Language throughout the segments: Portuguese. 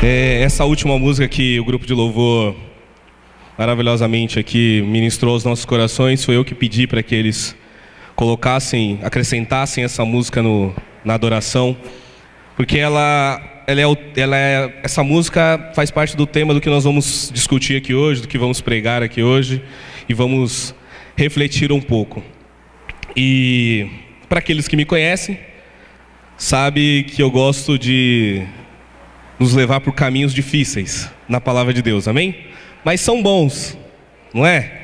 Essa última música que o grupo de louvor maravilhosamente aqui ministrou aos nossos corações, foi eu que pedi para que eles acrescentassem essa música na adoração, porque essa música faz parte do tema do que nós vamos discutir aqui hoje, do que vamos pregar aqui hoje, e vamos refletir um pouco. E para aqueles que me conhecem, sabe que eu gosto de nos levar por caminhos difíceis na palavra de Deus, amém? Mas são bons, não é?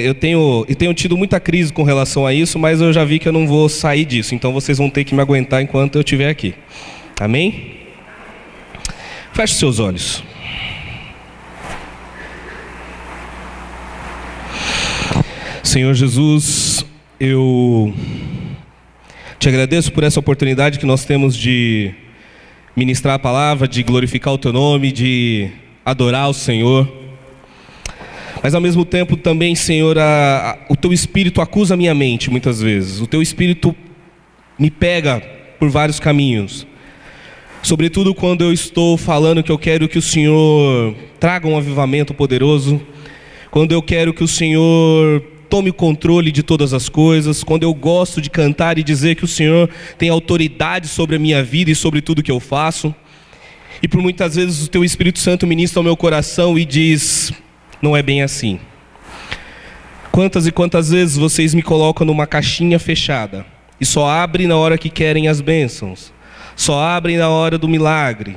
Eu tenho tido muita crise com relação a isso, mas eu já vi que eu não vou sair disso, então vocês vão ter que me aguentar enquanto eu estiver aqui, amém? Feche os seus olhos. Senhor Jesus, eu te agradeço por essa oportunidade que nós temos de ministrar a palavra, de glorificar o teu nome, de adorar o Senhor. Mas ao mesmo tempo também, Senhor, o teu Espírito acusa a minha mente muitas vezes. O teu Espírito me pega por vários caminhos. Sobretudo quando eu estou falando que eu quero que o Senhor traga um avivamento poderoso. Quando eu quero que o Senhor tome o controle de todas as coisas, quando eu gosto de cantar e dizer que o Senhor tem autoridade sobre a minha vida e sobre tudo que eu faço. E por muitas vezes o teu Espírito Santo ministra ao meu coração e diz: não é bem assim. Quantas e quantas vezes vocês me colocam numa caixinha fechada e só abrem na hora que querem as bênçãos, só abrem na hora do milagre,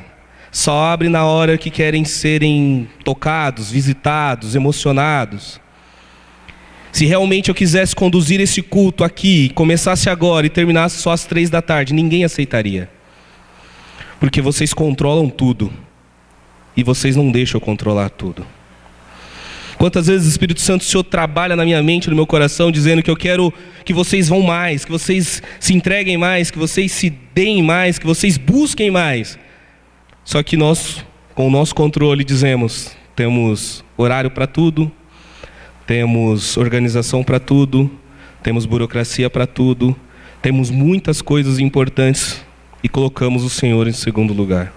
só abrem na hora que querem serem tocados, visitados, emocionados. Se realmente eu quisesse conduzir esse culto aqui, começasse agora e terminasse só às 15h, ninguém aceitaria. Porque vocês controlam tudo. E vocês não deixam eu controlar tudo. Quantas vezes o Espírito Santo, o Senhor trabalha na minha mente, no meu coração, dizendo que eu quero que vocês vão mais, que vocês se entreguem mais, que vocês se deem mais, que vocês busquem mais. Só que nós, com o nosso controle, dizemos: temos horário para tudo, temos organização para tudo, temos burocracia para tudo, temos muitas coisas importantes e colocamos o Senhor em segundo lugar.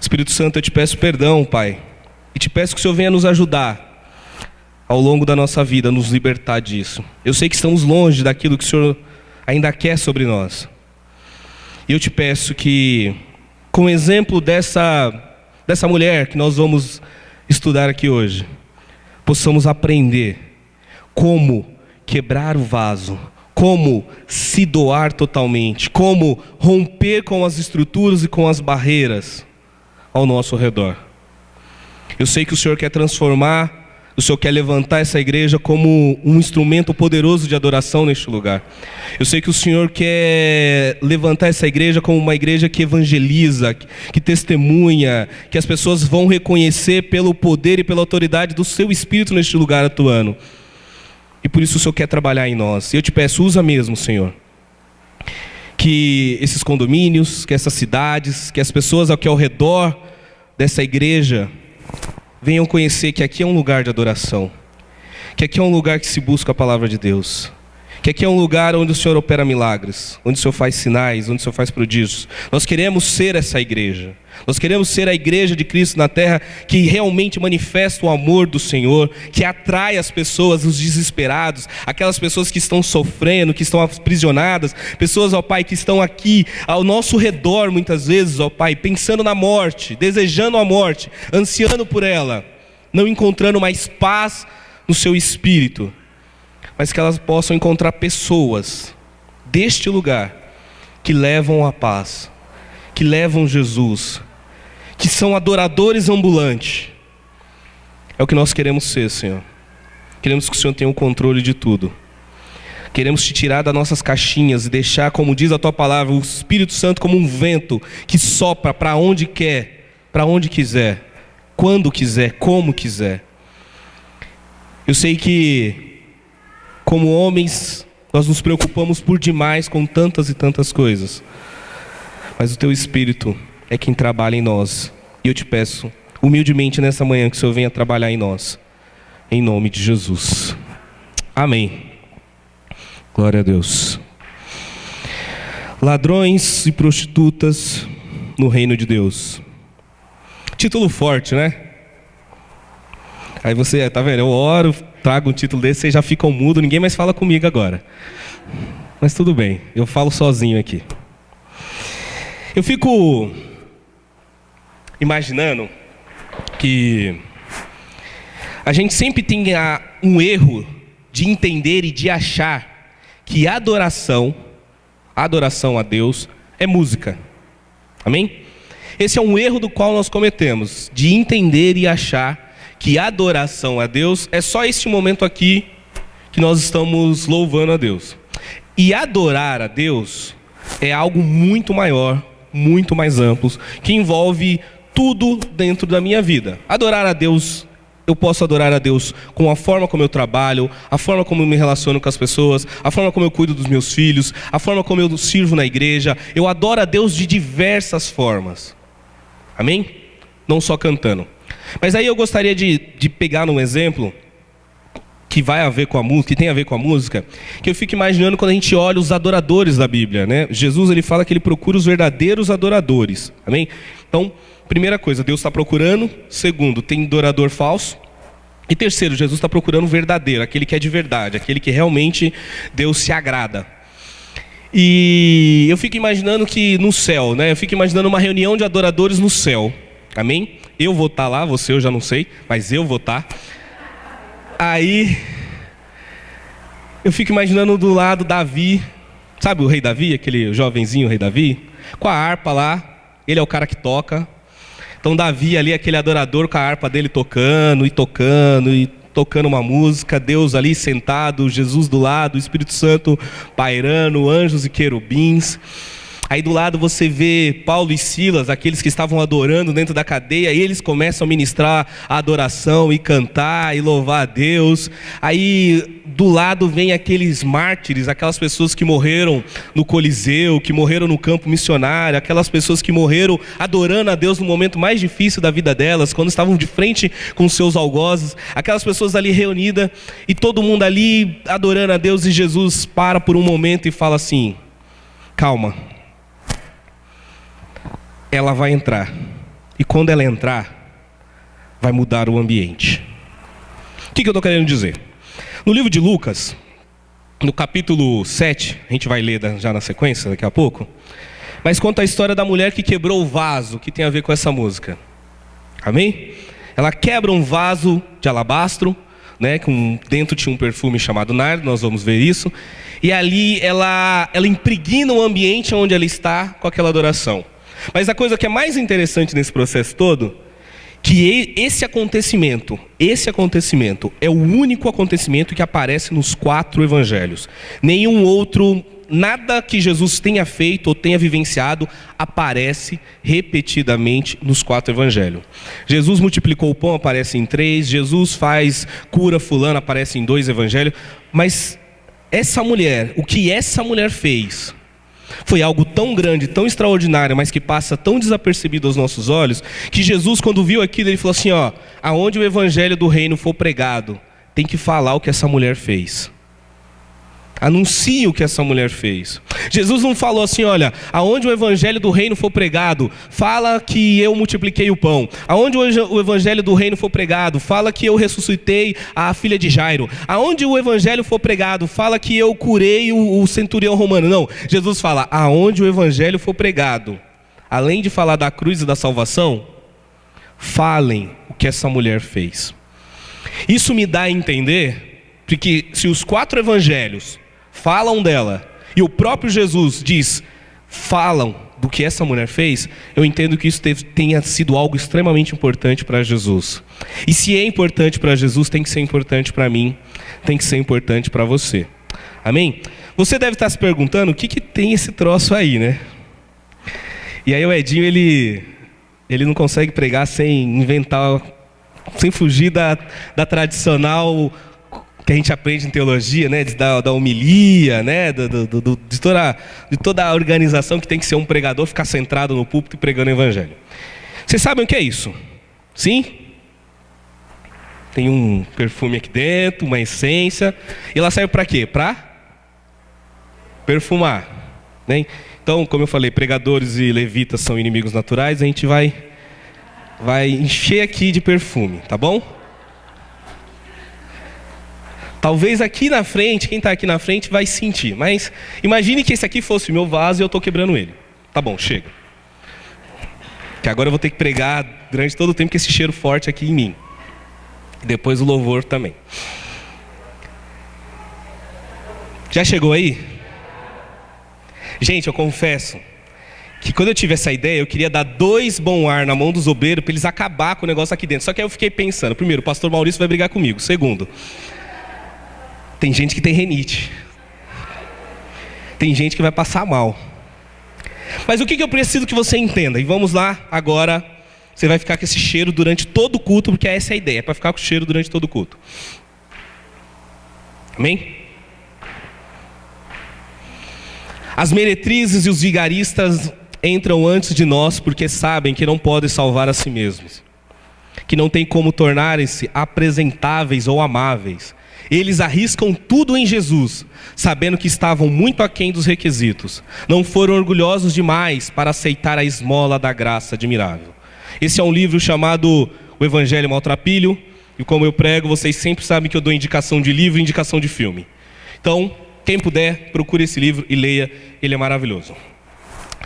Espírito Santo, eu te peço perdão, Pai, e te peço que o Senhor venha nos ajudar ao longo da nossa vida, nos libertar disso. Eu sei que estamos longe daquilo que o Senhor ainda quer sobre nós. E eu te peço que, com o exemplo dessa mulher que nós vamos estudar aqui hoje, possamos aprender como quebrar o vaso, como se doar totalmente, como romper com as estruturas e com as barreiras ao nosso redor. Eu sei que o Senhor quer transformar, o Senhor quer levantar essa igreja como um instrumento poderoso de adoração neste lugar. Eu sei que o Senhor quer levantar essa igreja como uma igreja que evangeliza, que testemunha, que as pessoas vão reconhecer pelo poder e pela autoridade do seu Espírito neste lugar atuando. E por isso o Senhor quer trabalhar em nós. E eu te peço, usa mesmo, Senhor, que esses condomínios, que essas cidades, que as pessoas aqui ao redor dessa igreja venham conhecer que aqui é um lugar de adoração, que aqui é um lugar que se busca a palavra de Deus, que aqui é um lugar onde o Senhor opera milagres, onde o Senhor faz sinais, onde o Senhor faz prodígios. Nós queremos ser essa igreja, nós queremos ser a igreja de Cristo na terra, que realmente manifesta o amor do Senhor, que atrai as pessoas, os desesperados, aquelas pessoas que estão sofrendo, que estão aprisionadas, pessoas, ó Pai, que estão aqui ao nosso redor muitas vezes, ó Pai, pensando na morte, desejando a morte, ansiando por ela, não encontrando mais paz no seu espírito, mas que elas possam encontrar pessoas deste lugar que levam a paz, que levam Jesus, que são adoradores ambulantes. É o que nós queremos ser, Senhor. Queremos que o Senhor tenha o controle de tudo. Queremos te tirar das nossas caixinhas e deixar, como diz a tua palavra, o Espírito Santo como um vento que sopra para onde quer, para onde quiser, quando quiser, como quiser. Eu sei que, como homens, nós nos preocupamos por demais com tantas e tantas coisas, mas o teu Espírito é quem trabalha em nós. E eu te peço, humildemente nessa manhã, que o Senhor venha trabalhar em nós, em nome de Jesus. Amém. Glória a Deus. Ladrões e prostitutas no reino de Deus. Título forte, né? Aí você, tá vendo? Eu oro, trago um título desse, vocês já ficam mudos, ninguém mais fala comigo agora. Mas tudo bem, eu falo sozinho aqui. Eu fico imaginando que a gente sempre tem um erro de entender e de achar que adoração a Deus é música. Amém? Esse é um erro do qual nós cometemos, de entender e achar que adoração a Deus é só este momento aqui que nós estamos louvando a Deus. E adorar a Deus é algo muito maior, muito mais amplo, que envolve tudo dentro da minha vida. Adorar a Deus, eu posso adorar a Deus com a forma como eu trabalho, a forma como eu me relaciono com as pessoas, a forma como eu cuido dos meus filhos, a forma como eu sirvo na igreja. Eu adoro a Deus de diversas formas. Amém? Não só cantando. Mas aí eu gostaria de pegar um exemplo que vai a ver com a música, que tem a ver com a música, que eu fico imaginando quando a gente olha os adoradores da Bíblia, né? Jesus, ele fala que ele procura os verdadeiros adoradores. Amém? Então, primeira coisa, Deus está procurando. Segundo, tem adorador falso. E terceiro, Jesus está procurando o verdadeiro, aquele que é de verdade, aquele que realmente Deus se agrada. E eu fico imaginando que no céu, né? Eu fico imaginando uma reunião de adoradores no céu. Amém? Eu vou estar lá, você eu já não sei, mas eu vou estar. Aí, eu fico imaginando do lado Davi, sabe o rei Davi, aquele jovenzinho rei Davi? Com a harpa lá, ele é o cara que toca. Então Davi ali, aquele adorador com a harpa dele tocando uma música, Deus ali sentado, Jesus do lado, o Espírito Santo pairando, anjos e querubins. Aí do lado você vê Paulo e Silas, aqueles que estavam adorando dentro da cadeia, e eles começam a ministrar a adoração e cantar e louvar a Deus. Aí do lado vem aqueles mártires, aquelas pessoas que morreram no Coliseu, que morreram no campo missionário, aquelas pessoas que morreram adorando a Deus no momento mais difícil da vida delas, quando estavam de frente com seus algozes, aquelas pessoas ali reunidas, e todo mundo ali adorando a Deus, e Jesus para por um momento e fala assim: calma. Ela vai entrar, e quando ela entrar, vai mudar o ambiente. O que eu estou querendo dizer? No livro de Lucas, no capítulo 7, a gente vai ler já na sequência, daqui a pouco, mas conta a história da mulher que quebrou o vaso, que tem a ver com essa música. Amém? Ela quebra um vaso de alabastro, né, dentro tinha um perfume chamado nardo, nós vamos ver isso, e ali ela impregna o ambiente onde ela está com aquela adoração. Mas a coisa que é mais interessante nesse processo todo, que esse acontecimento é o único acontecimento que aparece nos 4 evangelhos. Nenhum outro, nada que Jesus tenha feito ou tenha vivenciado, aparece repetidamente nos 4 evangelhos. Jesus multiplicou o pão, aparece em 3, Jesus cura fulano, aparece em 2 evangelhos. Mas essa mulher, o que essa mulher fez foi algo tão grande, tão extraordinário, mas que passa tão desapercebido aos nossos olhos, que Jesus, quando viu aquilo, ele falou assim: aonde o evangelho do reino for pregado, tem que falar o que essa mulher fez. Anuncie o que essa mulher fez. Jesus não falou assim: olha, aonde o evangelho do reino for pregado, fala que eu multipliquei o pão. Aonde o evangelho do reino for pregado, fala que eu ressuscitei a filha de Jairo. Aonde o evangelho for pregado, fala que eu curei o centurião romano. Não, Jesus fala: aonde o evangelho for pregado, além de falar da cruz e da salvação, falem o que essa mulher fez. Isso me dá a entender, porque se os 4 evangelhos falam dela, e o próprio Jesus falam do que essa mulher fez, eu entendo que isso tenha sido algo extremamente importante para Jesus. E se é importante para Jesus, tem que ser importante para mim, tem que ser importante para você. Amém? Você deve estar se perguntando, o que tem esse troço aí, né? E aí o Edinho, ele não consegue pregar sem inventar, sem fugir da tradicional que a gente aprende em teologia, né, da homilia, né, de toda a organização que tem que ser um pregador, ficar centrado no púlpito e pregando o evangelho. Vocês sabem o que é isso? Sim? Tem um perfume aqui dentro, uma essência, e ela serve para quê? Para perfumar, né? Então, como eu falei, pregadores e levitas são inimigos naturais, a gente vai vai encher aqui de perfume, tá bom? Talvez aqui na frente, quem está aqui na frente vai sentir, mas imagine que esse aqui fosse o meu vaso e eu estou quebrando ele. Tá bom, chega. Que agora eu vou ter que pregar durante todo o tempo com esse cheiro forte aqui em mim. E depois o louvor também. Já chegou aí? Gente, eu confesso que quando eu tive essa ideia, eu queria dar 2 bom ar na mão dos obreiros para eles acabar com o negócio aqui dentro. Só que aí eu fiquei pensando, primeiro, o pastor Maurício vai brigar comigo. Segundo, tem gente que tem renite. Tem gente que vai passar mal. Mas o que eu preciso que você entenda? E vamos lá, agora você vai ficar com esse cheiro durante todo o culto, porque essa é a ideia, é para ficar com o cheiro durante todo o culto. Amém? As meretrizes e os vigaristas entram antes de nós porque sabem que não podem salvar a si mesmos, que não tem como tornarem-se apresentáveis ou amáveis. Eles arriscam tudo em Jesus, sabendo que estavam muito aquém dos requisitos. Não foram orgulhosos demais para aceitar a esmola da graça admirável. Esse é um livro chamado O Evangelho Maltrapilho, e como eu prego, vocês sempre sabem que eu dou indicação de livro e indicação de filme. Então, quem puder, procure esse livro e leia, ele é maravilhoso.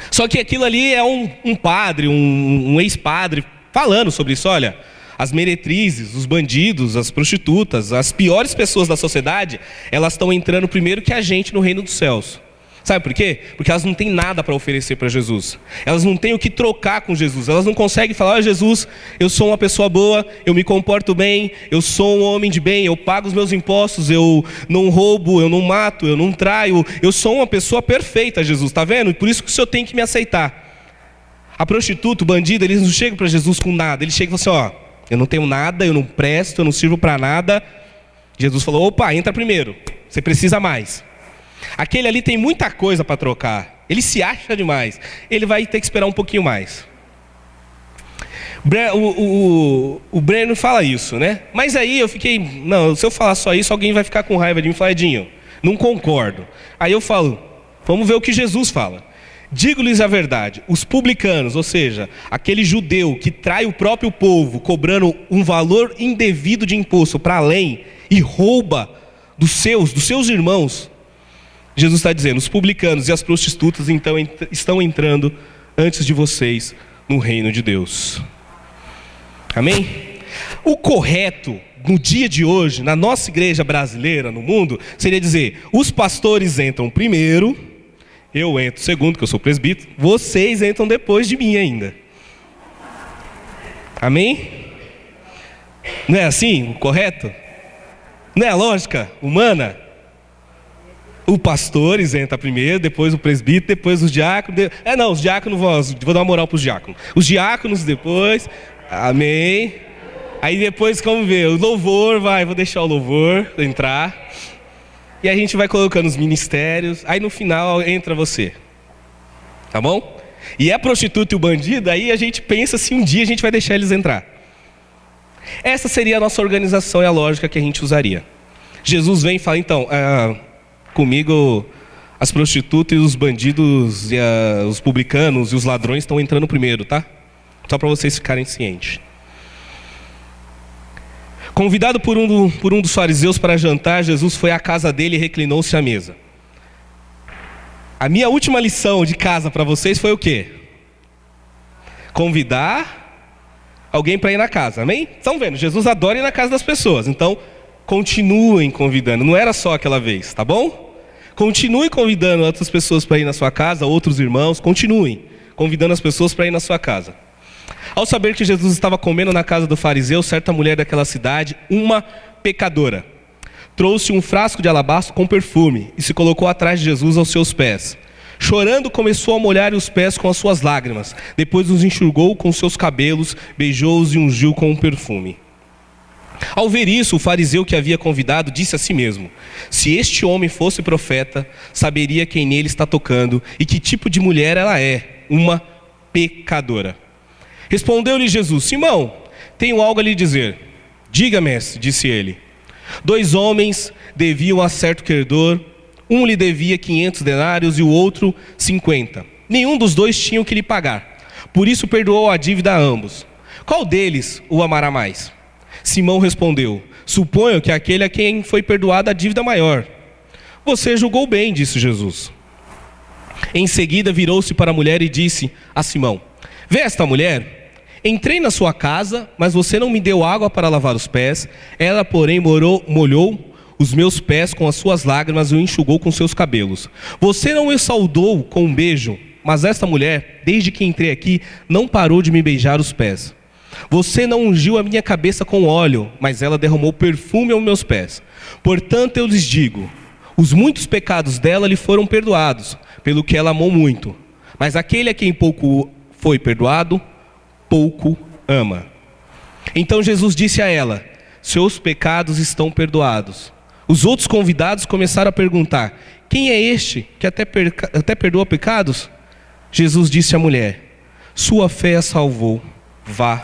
Só que aquilo ali é um padre, um ex-padre, falando sobre isso. Olha, as meretrizes, os bandidos, as prostitutas, as piores pessoas da sociedade, elas estão entrando primeiro que a gente no reino dos céus. Sabe por quê? Porque elas não têm nada para oferecer para Jesus. Elas não têm o que trocar com Jesus. Elas não conseguem falar: olha, Jesus, eu sou uma pessoa boa, eu me comporto bem, eu sou um homem de bem, eu pago os meus impostos, eu não roubo, eu não mato, eu não traio, eu sou uma pessoa perfeita, Jesus, está vendo? E por isso que o Senhor tem que me aceitar. A prostituta, o bandido, eles não chegam para Jesus com nada. Eles chegam e falam assim: ó, eu não tenho nada, eu não presto, eu não sirvo para nada. Jesus falou: opa, entra primeiro, você precisa mais. Aquele ali tem muita coisa para trocar, ele se acha demais, ele vai ter que esperar um pouquinho mais. O Breno fala isso, né? Mas aí eu fiquei, não, se eu falar só isso, alguém vai ficar com raiva de mim. Falar: Edinho, não concordo. Aí eu falo: vamos ver o que Jesus fala. Digo-lhes a verdade, os publicanos, ou seja, aquele judeu que trai o próprio povo, cobrando um valor indevido de imposto para além, e rouba dos seus irmãos, Jesus está dizendo, os publicanos e as prostitutas então estão entrando antes de vocês no reino de Deus. Amém? O correto no dia de hoje, na nossa igreja brasileira, no mundo, seria dizer: os pastores entram primeiro, eu entro segundo, que eu sou presbítero, vocês entram depois de mim ainda. Amém? Não é assim o correto? Não é a lógica humana? Os pastores entram primeiro, depois o presbítero, depois os diáconos. Os diáconos, vou dar uma moral para os diáconos. Os diáconos depois, amém. Aí depois, vamos ver, o louvor vou deixar o louvor entrar. E a gente vai colocando os ministérios, aí no final entra você. Tá bom? E a prostituta e o bandido, aí a gente pensa se um dia a gente vai deixar eles entrar. Essa seria a nossa organização e a lógica que a gente usaria. Jesus vem e fala: então, comigo as prostitutas e os bandidos e os publicanos e os ladrões estão entrando primeiro, tá? Só para vocês ficarem cientes. Convidado por um dos fariseus para jantar, Jesus foi à casa dele e reclinou-se à mesa. A minha última lição de casa para vocês foi o quê? Convidar alguém para ir na casa, amém? Estão vendo? Jesus adora ir na casa das pessoas, então continuem convidando, não era só aquela vez, tá bom? Continue convidando outras pessoas para ir na sua casa, outros irmãos, continuem convidando as pessoas para ir na sua casa. Ao saber que Jesus estava comendo na casa do fariseu, certa mulher daquela cidade, uma pecadora, trouxe um frasco de alabastro com perfume e se colocou atrás de Jesus aos seus pés. Chorando, começou a molhar os pés com as suas lágrimas, depois os enxugou com seus cabelos, beijou-os e ungiu com um perfume. Ao ver isso, o fariseu que havia convidado disse a si mesmo: se este homem fosse profeta, saberia quem nele está tocando e que tipo de mulher ela é, uma pecadora. Respondeu-lhe Jesus: Simão, tenho algo a lhe dizer. Diga, mestre, disse ele. 2 homens deviam a certo credor, um lhe devia 500 denários e o outro 50. Nenhum dos dois tinha o que lhe pagar, por isso perdoou a dívida a ambos. qual deles o amará mais? Simão respondeu: suponho que aquele a quem foi perdoada a dívida maior. Você julgou bem, disse Jesus. Em seguida virou-se para a mulher e disse a Simão: vê esta mulher? Entrei na sua casa, mas você não me deu água para lavar os pés. Ela, porém, molhou os meus pés com as suas lágrimas e o enxugou com seus cabelos. Você não me saudou com um beijo, mas esta mulher, desde que entrei aqui, não parou de me beijar os pés. Você não ungiu a minha cabeça com óleo, mas ela derramou perfume aos meus pés. Portanto, eu lhes digo, os muitos pecados dela lhe foram perdoados, pelo que ela amou muito. Mas aquele a quem pouco foi perdoado, pouco ama. Então Jesus disse a ela: seus pecados estão perdoados. Os outros convidados começaram a perguntar: quem é este que até perdoa pecados? Jesus disse à mulher: sua fé a salvou, vá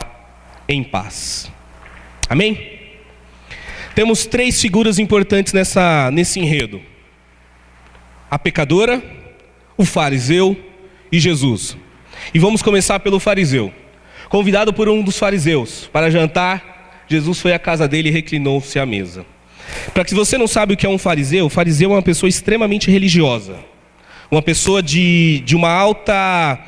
em paz. Amém? Temos 3 figuras importantes nesse enredo: a pecadora, o fariseu e Jesus. E vamos começar pelo fariseu. Convidado por um dos fariseus para jantar, Jesus foi à casa dele e reclinou-se à mesa. Para que você não sabe o que é um fariseu, o fariseu é uma pessoa extremamente religiosa. Uma pessoa de uma alta...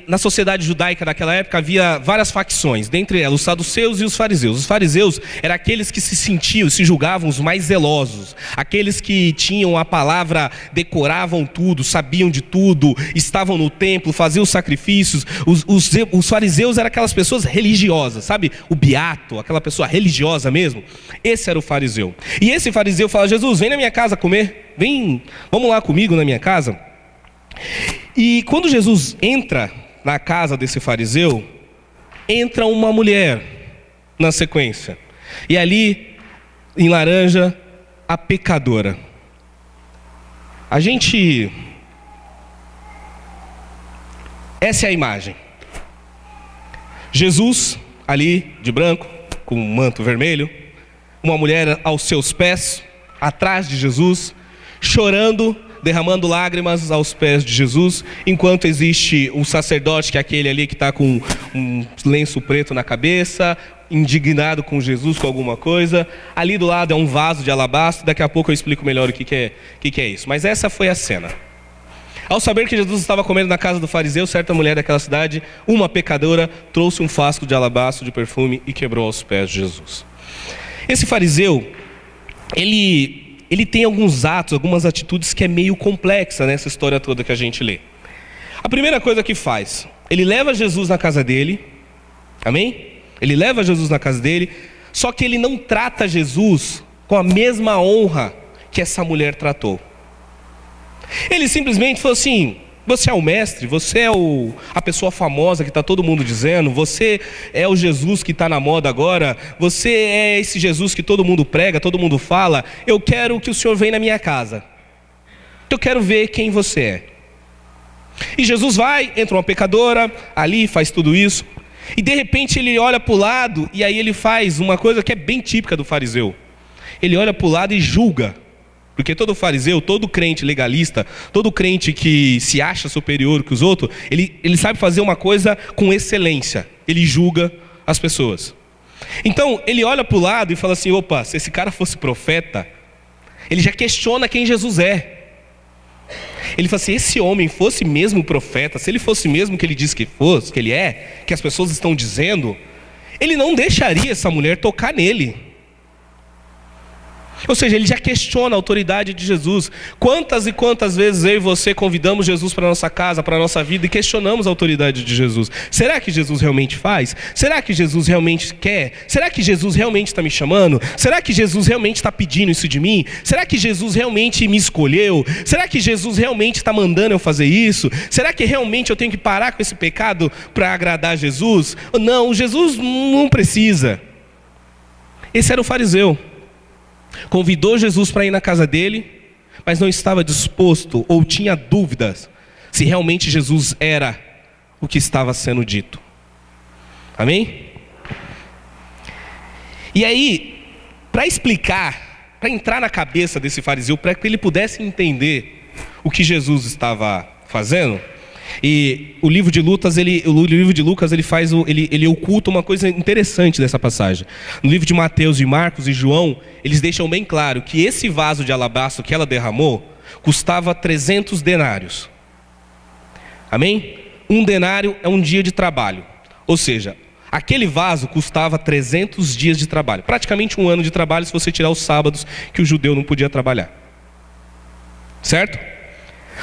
na sociedade judaica daquela época havia várias facções, dentre elas os saduceus e os fariseus. Os fariseus eram aqueles que se julgavam os mais zelosos, aqueles que tinham a palavra, decoravam tudo, sabiam de tudo, estavam no templo, faziam os sacrifícios. Os fariseus eram aquelas pessoas religiosas, sabe? O beato, aquela pessoa religiosa mesmo. Esse era o fariseu. E esse fariseu fala: Jesus, vem na minha casa comer, vamos lá comigo na minha casa. E quando Jesus entra na casa desse fariseu, entra uma mulher na sequência. E ali, em laranja, a pecadora. Essa é a imagem. Jesus, ali, de branco, com um manto vermelho. Uma mulher aos seus pés, atrás de Jesus, chorando, derramando lágrimas aos pés de Jesus, enquanto existe um sacerdote, que é aquele ali que está com um lenço preto na cabeça, indignado com Jesus, com alguma coisa. Ali do lado é um vaso de alabastro. Daqui a pouco eu explico melhor o que é isso. Mas essa foi a cena. Ao saber que Jesus estava comendo na casa do fariseu, certa mulher daquela cidade, uma pecadora, trouxe um frasco de alabastro de perfume e quebrou aos pés de Jesus. Esse fariseu, ele tem alguns atos, algumas atitudes que é meio complexa nessa história toda que a gente lê. A primeira coisa que faz, ele leva Jesus na casa dele, amém? Ele leva Jesus na casa dele, só que ele não trata Jesus com a mesma honra que essa mulher tratou. Ele simplesmente falou assim: você é o mestre, você é a pessoa famosa que está todo mundo dizendo, você é o Jesus que está na moda agora, você é esse Jesus que todo mundo prega, todo mundo fala. Eu quero que o Senhor venha na minha casa, eu quero ver quem você é. E Jesus vai, entra uma pecadora ali, faz tudo isso, e de repente ele olha para o lado, e aí ele faz uma coisa que é bem típica do fariseu. Ele olha para o lado e julga. Porque todo fariseu, todo crente legalista, todo crente que se acha superior que os outros, ele sabe fazer uma coisa com excelência. Ele julga as pessoas. Então, ele olha para o lado e fala assim: opa, se esse cara fosse profeta, ele já questiona quem Jesus é. Ele fala assim: esse homem fosse mesmo profeta, se ele fosse mesmo o que ele diz que fosse, que ele é, que as pessoas estão dizendo, ele não deixaria essa mulher tocar nele. Ou seja, ele já questiona a autoridade de Jesus. Quantas e quantas vezes eu e você convidamos Jesus para a nossa casa, para a nossa vida, e questionamos a autoridade de Jesus? Será que Jesus realmente faz? Será que Jesus realmente quer? Será que Jesus realmente está me chamando? Será que Jesus realmente está pedindo isso de mim? Será que Jesus realmente me escolheu? Será que Jesus realmente está mandando eu fazer isso? Será que realmente eu tenho que parar com esse pecado para agradar Jesus? Não, Jesus não precisa. Esse era o fariseu. Convidou Jesus para ir na casa dele, mas não estava disposto ou tinha dúvidas se realmente Jesus era o que estava sendo dito. Amém? E aí, para explicar, para entrar na cabeça desse fariseu, para que ele pudesse entender o que Jesus estava fazendo, E o livro de Lucas, ele oculta uma coisa interessante dessa passagem. No livro de Mateus, de Marcos e João, eles deixam bem claro que esse vaso de alabastro que ela derramou custava 300 denários. Amém? Um denário é um dia de trabalho. Ou seja, aquele vaso custava 300 dias de trabalho. Praticamente um ano de trabalho se você tirar os sábados que o judeu não podia trabalhar. Certo?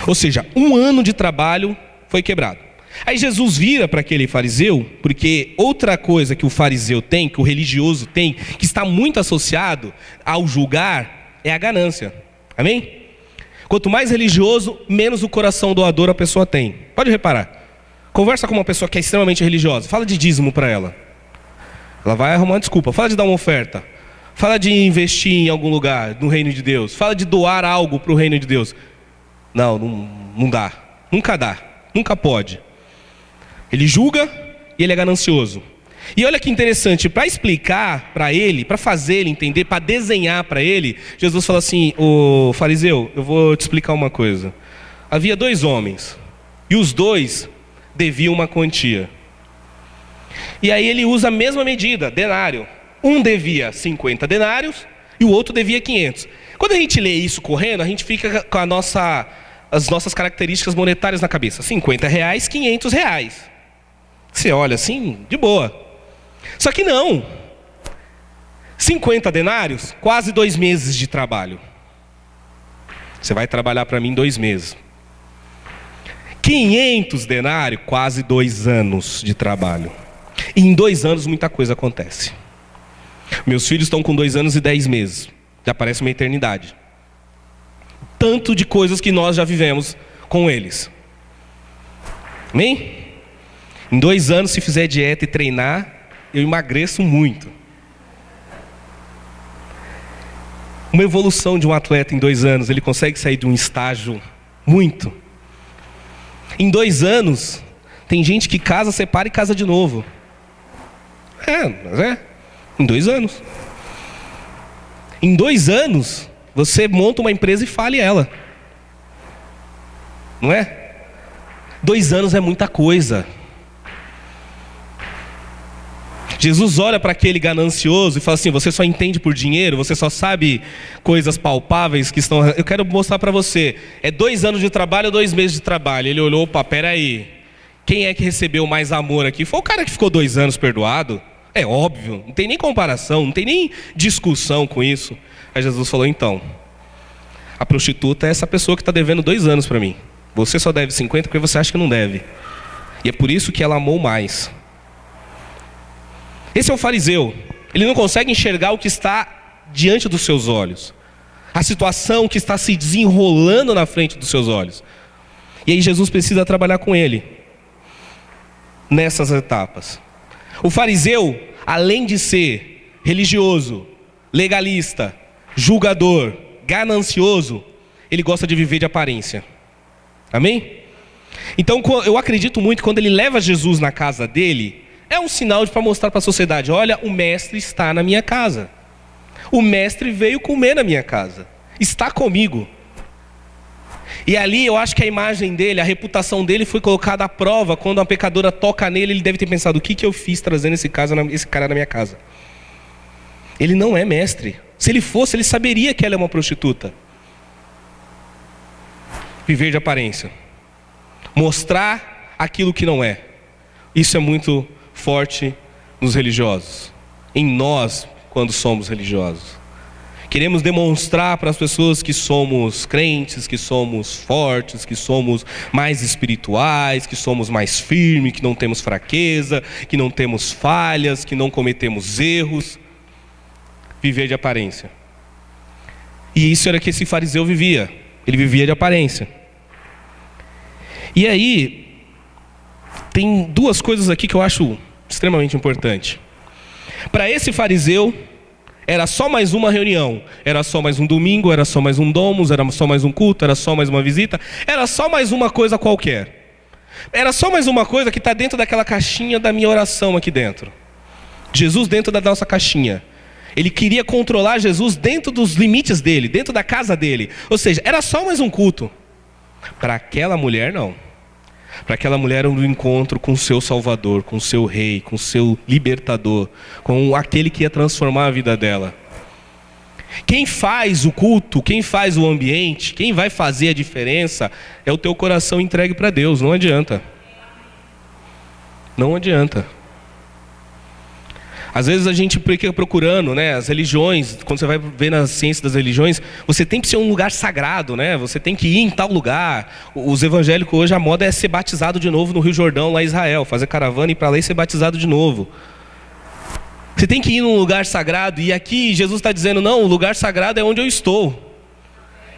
Ou seja, um ano de trabalho foi quebrado. Aí Jesus vira para aquele fariseu, porque outra coisa que o fariseu tem, que o religioso tem, que está muito associado ao julgar, é a ganância. Amém? Quanto mais religioso, menos o coração doador a pessoa tem. Pode reparar. Conversa com uma pessoa que é extremamente religiosa. Fala de dízimo para ela. Ela vai arrumar uma desculpa. Fala de dar uma oferta. Fala de investir em algum lugar no reino de Deus. Fala de doar algo para o reino de Deus. Não dá. Nunca dá. Nunca pode. Ele julga e ele é ganancioso. E olha que interessante, para explicar para ele, para fazer ele entender, para desenhar para ele, Jesus fala assim: ô fariseu, eu vou te explicar uma coisa. Havia 2 homens, e os 2 deviam uma quantia. E aí ele usa a mesma medida, denário. Um devia 50 denários e o outro devia 500. Quando a gente lê isso correndo, a gente fica com as nossas características monetárias na cabeça. 50 reais, 500 reais. Você olha assim, de boa. Só que não. 50 denários, quase 2 meses de trabalho. Você vai trabalhar para mim 2 meses. 500 denários, quase 2 anos de trabalho. E em 2 anos muita coisa acontece. Meus filhos estão com 2 anos e 10 meses. Já parece uma eternidade. Tanto de coisas que nós já vivemos com eles. Amém? Em 2 anos, se fizer dieta e treinar, eu emagreço muito. Uma evolução de um atleta em 2 anos, ele consegue sair de um estágio muito. Em 2 anos, tem gente que casa, separa e casa de novo. Em 2 anos. Em 2 anos, você monta uma empresa e fale ela. Não é? 2 anos é muita coisa. Jesus olha para aquele ganancioso e fala assim: você só entende por dinheiro, você só sabe coisas palpáveis que estão... Eu quero mostrar para você, é 2 anos de trabalho ou 2 meses de trabalho? Ele olhou, opa, peraí, quem é que recebeu mais amor aqui? Foi o cara que ficou 2 anos perdoado? É óbvio, não tem nem comparação, não tem nem discussão com isso. Aí Jesus falou: então, a prostituta é essa pessoa que está devendo 2 anos para mim. Você só deve 50 porque você acha que não deve. E é por isso que ela amou mais. Esse é o fariseu. Ele não consegue enxergar o que está diante dos seus olhos, a situação que está se desenrolando na frente dos seus olhos. E aí Jesus precisa trabalhar com ele nessas etapas. O fariseu, além de ser religioso, legalista, julgador, ganancioso, ele gosta de viver de aparência. Amém? Então eu acredito muito que quando ele leva Jesus na casa dele, é um sinal para mostrar para a sociedade: olha, o mestre está na minha casa. O mestre veio comer na minha casa. Está comigo. E ali eu acho que a imagem dele, a reputação dele foi colocada à prova. Quando uma pecadora toca nele, ele deve ter pensado: o que eu fiz trazendo esse cara na minha casa? Ele não é mestre. Se ele fosse, ele saberia que ela é uma prostituta. Viver de aparência. Mostrar aquilo que não é. Isso é muito forte nos religiosos. Em nós, quando somos religiosos. Queremos demonstrar para as pessoas que somos crentes, que somos fortes, que somos mais espirituais, que somos mais firmes, que não temos fraqueza, que não temos falhas, que não cometemos erros. Viver de aparência. E isso era que esse fariseu vivia. Ele vivia de aparência. E aí, tem 2 coisas aqui que eu acho extremamente importante. Para esse fariseu, era só mais uma reunião, era só mais um domingo, era só mais um domus, era só mais um culto, era só mais uma visita, era só mais uma coisa qualquer. Era só mais uma coisa que está dentro daquela caixinha da minha oração aqui dentro. Jesus dentro da nossa caixinha. Ele queria controlar Jesus dentro dos limites dele, dentro da casa dele. Ou seja, era só mais um culto. Para aquela mulher, não. Para aquela mulher era um encontro com o seu Salvador, com o seu Rei, com o seu Libertador, com aquele que ia transformar a vida dela. Quem faz o culto, quem faz o ambiente, quem vai fazer a diferença é o teu coração entregue para Deus. Não adianta. Não adianta. Às vezes a gente fica procurando, né, as religiões, quando você vai ver na ciência das religiões, você tem que ser um lugar sagrado, né? Você tem que ir em tal lugar. Os evangélicos hoje, a moda é ser batizado de novo no Rio Jordão, lá em Israel, fazer caravana e ir para lá e ser batizado de novo. Você tem que ir num lugar sagrado, e aqui Jesus está dizendo, não, o lugar sagrado é onde eu estou.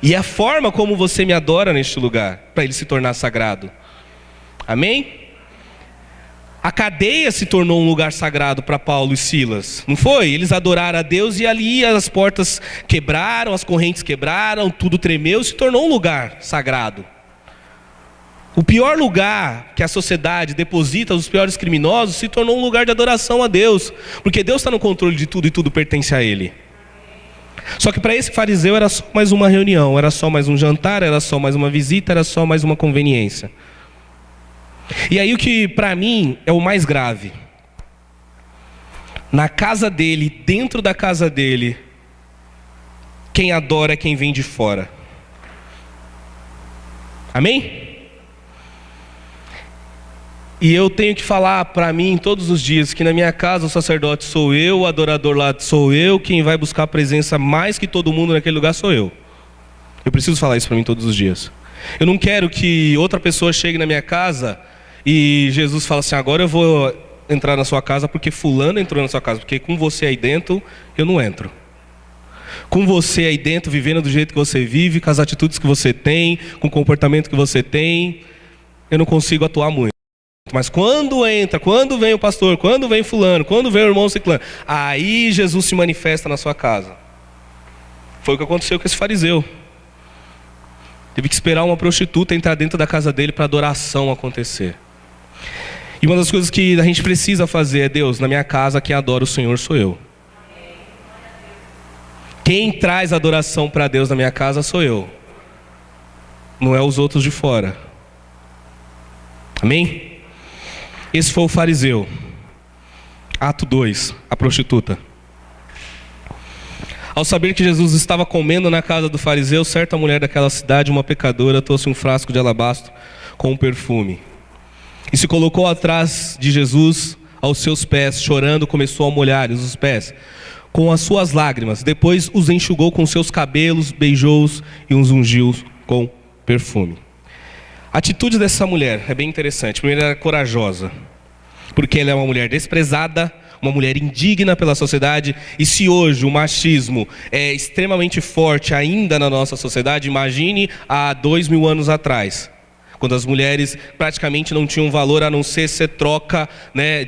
E é a forma como você me adora neste lugar, para ele se tornar sagrado. Amém? A cadeia se tornou um lugar sagrado para Paulo e Silas, não foi? Eles adoraram a Deus e ali as portas quebraram, as correntes quebraram, tudo tremeu e se tornou um lugar sagrado. O pior lugar que a sociedade deposita os piores criminosos se tornou um lugar de adoração a Deus, porque Deus está no controle de tudo e tudo pertence a Ele. Só que para esse fariseu era só mais uma reunião, era só mais um jantar, era só mais uma visita, era só mais uma conveniência. E aí o que para mim é o mais grave, na casa dele, dentro da casa dele, quem adora é quem vem de fora. Amém? E eu tenho que falar para mim todos os dias que na minha casa o sacerdote sou eu, o adorador lá sou eu, quem vai buscar a presença mais que todo mundo naquele lugar sou eu. Eu preciso falar isso para mim todos os dias. Eu não quero que outra pessoa chegue na minha casa e Jesus fala assim, agora eu vou entrar na sua casa porque fulano entrou na sua casa, porque com você aí dentro eu não entro. Com você aí dentro, vivendo do jeito que você vive, com as atitudes que você tem, com o comportamento que você tem, eu não consigo atuar muito. Mas quando entra, quando vem o pastor, quando vem fulano, quando vem o irmão ciclano, aí Jesus se manifesta na sua casa. Foi o que aconteceu com esse fariseu. Teve que esperar uma prostituta entrar dentro da casa dele para a adoração acontecer. E uma das coisas que a gente precisa fazer é, Deus, na minha casa quem adora o Senhor sou eu. Quem traz adoração para Deus na minha casa sou eu. Não é os outros de fora. Amém? Esse foi o fariseu. Ato 2, a prostituta. Ao saber que Jesus estava comendo na casa do fariseu, certa mulher daquela cidade, uma pecadora, trouxe um frasco de alabastro com um perfume. E se colocou atrás de Jesus, aos seus pés, chorando, começou a molhar-lhes os pés com as suas lágrimas. Depois os enxugou com seus cabelos, beijou-os e os ungiu com perfume. A atitude dessa mulher é bem interessante. Primeiro, ela é corajosa, porque ela é uma mulher desprezada, uma mulher indigna pela sociedade. E se hoje o machismo é extremamente forte ainda na nossa sociedade, imagine há 2000 anos atrás, quando as mulheres praticamente não tinham valor a não ser troca, né,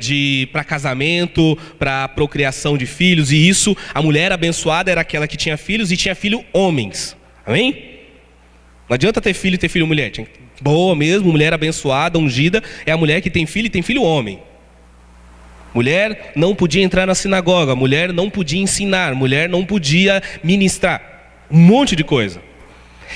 para casamento, para procriação de filhos. E isso, a mulher abençoada era aquela que tinha filhos e tinha filho homens. Amém? Não adianta ter filho mulher. Boa mesmo, mulher abençoada, ungida, é a mulher que tem filho e tem filho homem. Mulher não podia entrar na sinagoga, mulher não podia ensinar, mulher não podia ministrar. Um monte de coisa.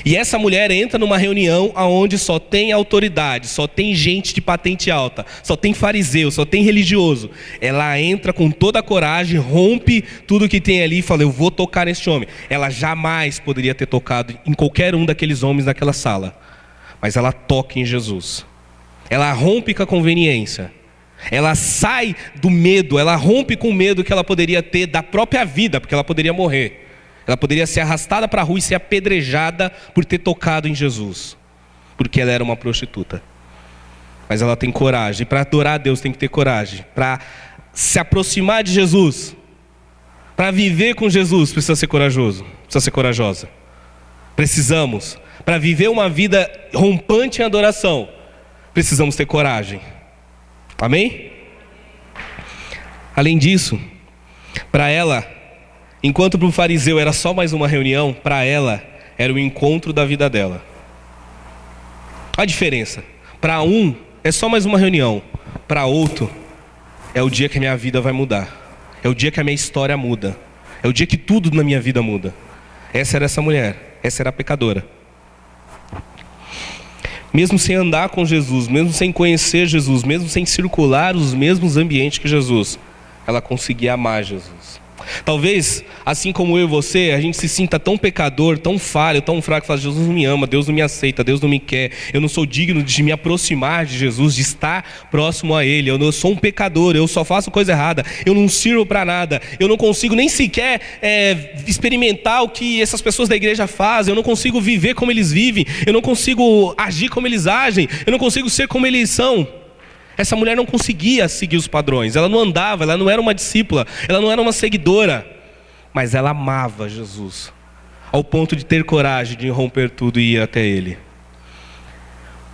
E essa mulher entra numa reunião onde só tem autoridade, só tem gente de patente alta, só tem fariseu, só tem religioso. Ela entra com toda a coragem, rompe tudo que tem ali e fala, eu vou tocar neste homem. Ela jamais poderia ter tocado em qualquer um daqueles homens naquela sala. Mas ela toca em Jesus. Ela rompe com a conveniência. Ela sai do medo, ela rompe com o medo que ela poderia ter da própria vida, porque ela poderia morrer. Ela poderia ser arrastada para a rua e ser apedrejada por ter tocado em Jesus, porque ela era uma prostituta. Mas ela tem coragem. Para adorar a Deus tem que ter coragem. Para se aproximar de Jesus, para viver com Jesus, precisa ser corajoso, precisa ser corajosa. Precisamos. Para viver uma vida rompante em adoração, precisamos ter coragem. Amém? Além disso, para ela, enquanto para o fariseu era só mais uma reunião, para ela era o encontro da vida dela. A diferença, para um é só mais uma reunião, para outro é o dia que a minha vida vai mudar, é o dia que a minha história muda, é o dia que tudo na minha vida muda. Essa era essa mulher, essa era a pecadora. Mesmo sem andar com Jesus, mesmo sem conhecer Jesus, mesmo sem circular os mesmos ambientes que Jesus, ela conseguia amar Jesus. Talvez, assim como eu e você, a gente se sinta tão pecador, tão falho, tão fraco, fala: Jesus não me ama, Deus não me aceita, Deus não me quer, eu não sou digno de me aproximar de Jesus, de estar próximo a Ele, eu sou um pecador, eu só faço coisa errada, eu não sirvo para nada, eu não consigo nem sequer experimentar o que essas pessoas da igreja fazem, eu não consigo viver como eles vivem, eu não consigo agir como eles agem, eu não consigo ser como eles são. Essa mulher não conseguia seguir os padrões, ela não andava, ela não era uma discípula, ela não era uma seguidora, mas ela amava Jesus, ao ponto de ter coragem de romper tudo e ir até Ele.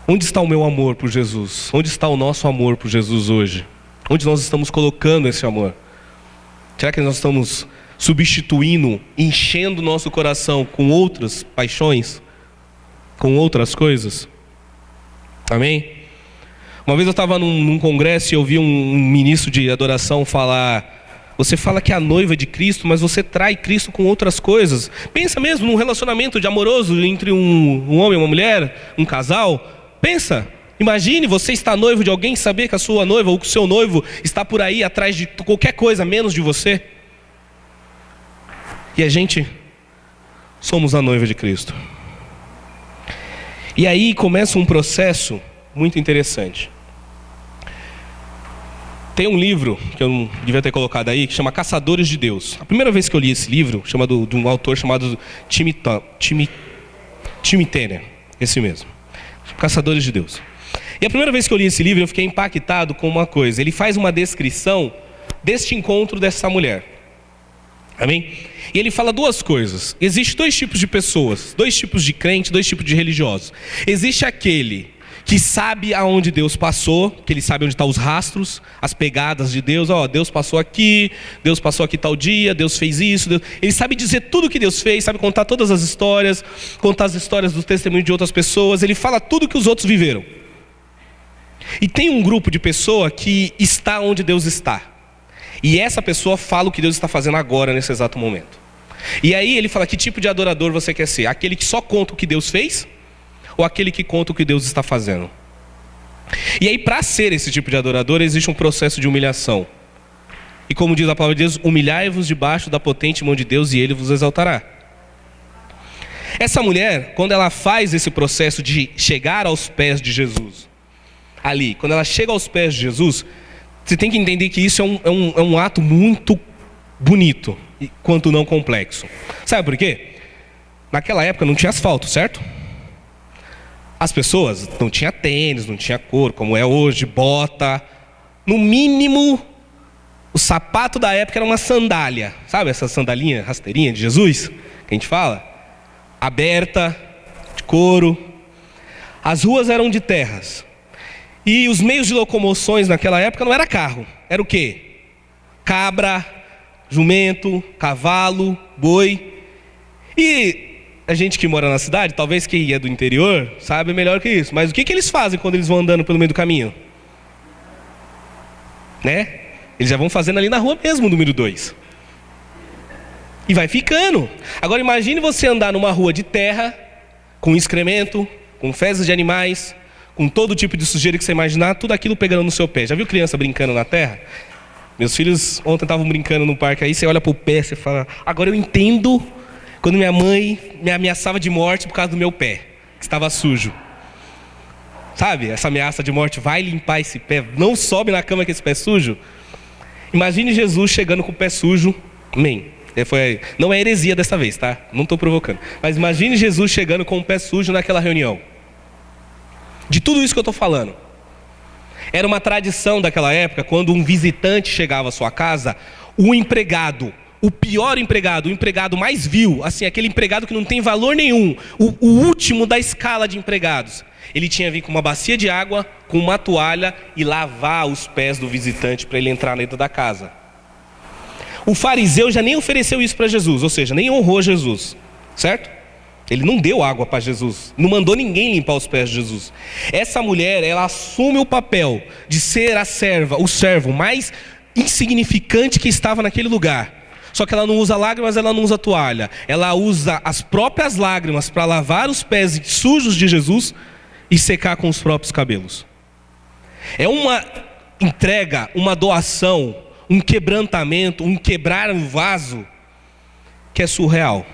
Onde está o meu amor por Jesus? Onde está o nosso amor por Jesus hoje? Onde nós estamos colocando esse amor? Será que nós estamos substituindo, enchendo o nosso coração com outras paixões? Com outras coisas? Amém? Uma vez eu estava num congresso e eu vi um ministro de adoração falar: você fala que é a noiva de Cristo, mas você trai Cristo com outras coisas. Pensa mesmo num relacionamento de amoroso entre um homem e uma mulher, um casal. Pensa, imagine você estar noivo de alguém e saber que a sua noiva ou que o seu noivo está por aí atrás de qualquer coisa menos de você. E a gente somos a noiva de Cristo. E aí começa um processo muito interessante. Tem um livro, que eu não devia ter colocado aí, que chama Caçadores de Deus. A primeira vez que eu li esse livro, de um autor chamado Tim Keller, esse mesmo, Caçadores de Deus. E a primeira vez que eu li esse livro, eu fiquei impactado com uma coisa. Ele faz uma descrição deste encontro dessa mulher. Amém? E ele fala duas coisas. Existem dois tipos de pessoas, dois tipos de crentes, dois tipos de religiosos. Existe aquele que sabe aonde Deus passou, que ele sabe onde estão os rastros, as pegadas de Deus. Deus passou aqui tal dia, Deus fez isso. Ele sabe dizer tudo que Deus fez, sabe contar todas as histórias, contar as histórias dos testemunhos de outras pessoas. Ele fala tudo que os outros viveram. E tem um grupo de pessoa que está onde Deus está. E essa pessoa fala o que Deus está fazendo agora, nesse exato momento. E aí ele fala: que tipo de adorador você quer ser? Aquele que só conta o que Deus fez? Ou aquele que conta o que Deus está fazendo? E aí, para ser esse tipo de adorador, existe um processo de humilhação. E como diz a palavra de Deus: humilhai-vos debaixo da potente mão de Deus e Ele vos exaltará. Essa mulher, quando ela faz esse processo de chegar aos pés de Jesus, ali, quando ela chega aos pés de Jesus, você tem que entender que isso é um ato muito bonito, quanto não complexo. Sabe por quê? Naquela época não tinha asfalto, certo? As pessoas não tinham tênis, não tinha couro, como é hoje, bota. No mínimo, o sapato da época era uma sandália. Sabe essa sandalinha, rasteirinha de Jesus, que a gente fala? Aberta, de couro. As ruas eram de terras. E os meios de locomoções naquela época não era carro. Era o quê? Cabra, jumento, cavalo, boi. E a gente que mora na cidade, talvez quem é do interior, sabe melhor que isso. Mas o que eles fazem quando eles vão andando pelo meio do caminho? Né? Eles já vão fazendo ali na rua mesmo, número 2. E vai ficando. Agora imagine você andar numa rua de terra, com excremento, com fezes de animais, com todo tipo de sujeira que você imaginar, tudo aquilo pegando no seu pé. Já viu criança brincando na terra? Meus filhos ontem estavam brincando no parque aí, você olha pro pé, você fala: agora eu entendo quando minha mãe me ameaçava de morte por causa do meu pé, que estava sujo. Sabe, essa ameaça de morte: vai limpar esse pé, não sobe na cama com esse pé sujo. Imagine Jesus chegando com o pé sujo. Amém. Não é heresia dessa vez, tá? Não estou provocando. Mas imagine Jesus chegando com o pé sujo naquela reunião. De tudo isso que eu estou falando. Era uma tradição daquela época, quando um visitante chegava à sua casa, o empregado, o pior empregado, o empregado mais vil, assim, aquele empregado que não tem valor nenhum, o último da escala de empregados, ele tinha que vir com uma bacia de água, com uma toalha e lavar os pés do visitante para ele entrar dentro da casa. O fariseu já nem ofereceu isso para Jesus, ou seja, nem honrou Jesus, certo? Ele não deu água para Jesus, não mandou ninguém limpar os pés de Jesus. Essa mulher, ela assume o papel de ser a serva, o servo mais insignificante que estava naquele lugar. Só que ela não usa lágrimas, ela não usa toalha. Ela usa as próprias lágrimas para lavar os pés sujos de Jesus e secar com os próprios cabelos. É uma entrega, uma doação, um quebrantamento, um quebrar um vaso que é surreal.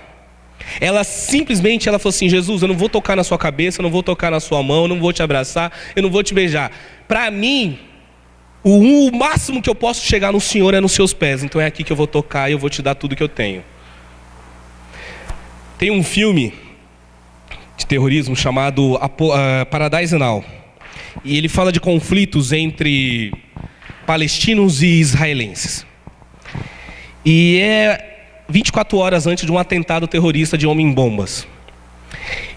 Ela simplesmente falou assim: Jesus, eu não vou tocar na sua cabeça, eu não vou tocar na sua mão, eu não vou te abraçar, eu não vou te beijar. Para mim, o máximo que eu posso chegar no Senhor é nos seus pés. Então é aqui que eu vou tocar e eu vou te dar tudo que eu tenho. Tem um filme de terrorismo chamado Paradise Now. E ele fala de conflitos entre palestinos e israelenses. E é 24 horas antes de um atentado terrorista de homem-bombas.